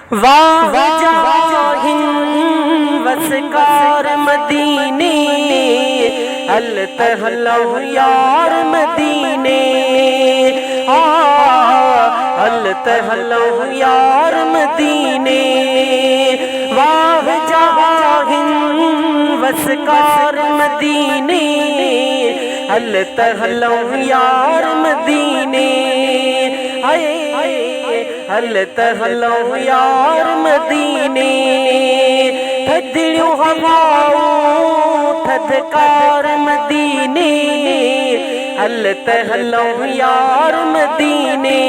वाह जाहिन वसकार मदीने, अल तहलो यार मदीने, अल तहलो यार मदीने। वाह जाहिन वसकार मदीने, अल तहलो यार मदीने। अल तहलो यार मदीने, थदड़ियों हवाओं थदकार मदीने, अल तहलो यार मदीने।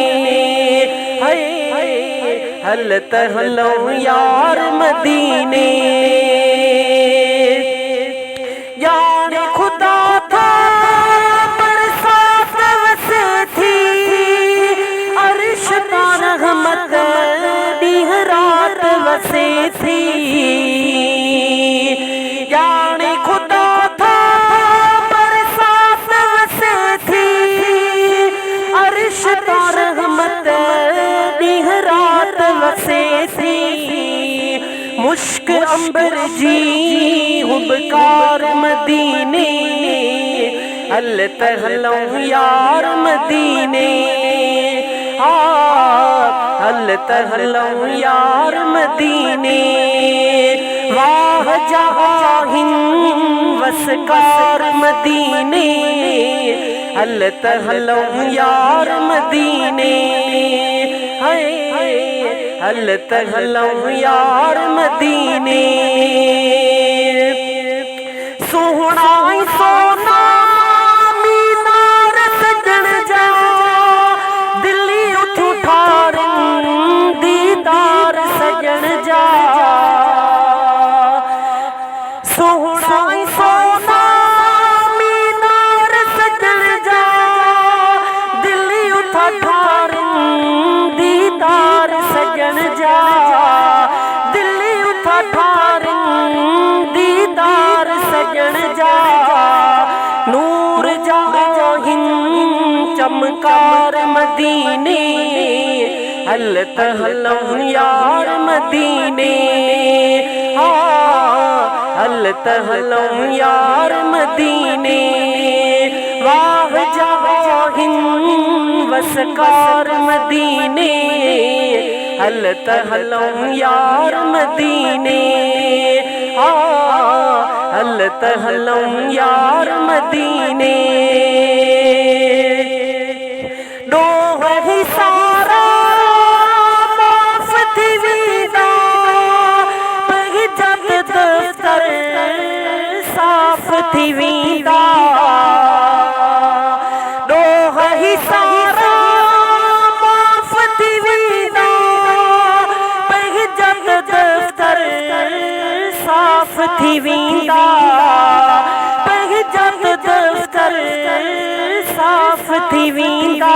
अल तहलो यार मदीने। यार खुदा था बरसात वसे थी, अर्श का रहमत डीह रात वसे थी। यार खुदा था बरसात वसे थी, अर्श का रहमत डीह रात वसे थी। मुश्क अंबर जी हुबकार मदीने, अल तहलो यार मदीने, अल तहलो यार मदीने। वाह जाहिन वसकार मदीने, अल तहलो यार मदीने। अल तहलो यार मदीने। सोहना सोना मीनार सजण जा, दिल्ली उठू ठार दीदार सजण जा। सोहना सोना मीनार सजण जा, दिल्ली उठा ठार दीदार सजण जा। दिल्ली उठा ठार दीदार सजण जा। नूर जाहिन चमकार मदीने, अल तहलो यार मदीने, अल तहलो यार मदीने। वाह जाहिन वसकार मदीने, अल तहलो यार मदीने, अल तहलो यार मदीने। डोह ही सारा माफ थी वीदा, बहिजत दफ्तर साफ थी वीदा। डोह ही सारा माफ थी वीदा, बहिजत दफ्तर साफ थी वीदा। बहिजत दफ्तर साफ थी वीदा।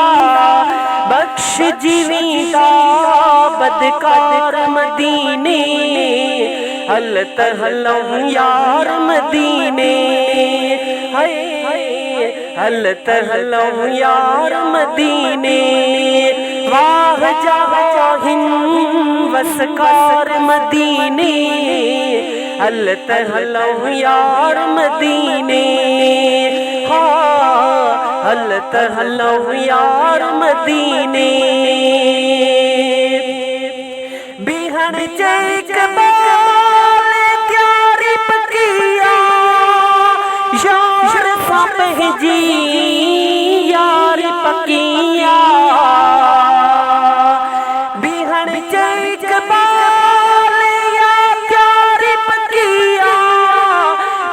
बख्श जीवीदा बदकार मदीने, अल तहलो यार मदीने, अल तहलो यार मदीने। वाह जाहिन वसकार मदीने, अल तहलो यार मदीने, अल तहलो यार मदीने। बिहड़ चैक बाल क्यारी पकिया, यार सापह जी यार पकिया। बिहड़ चैक बाल या क्यारी पकिया,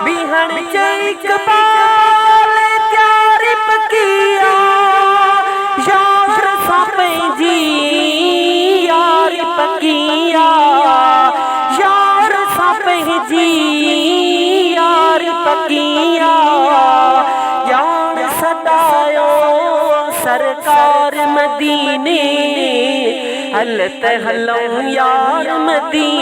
बिहड़ चैक बाल क्यारी पकिया। यार सापह जी यार पकिया, यार सापह जी यार पकिया। यार सदायो सरकार मदीने, अल तहलो यार मदीने।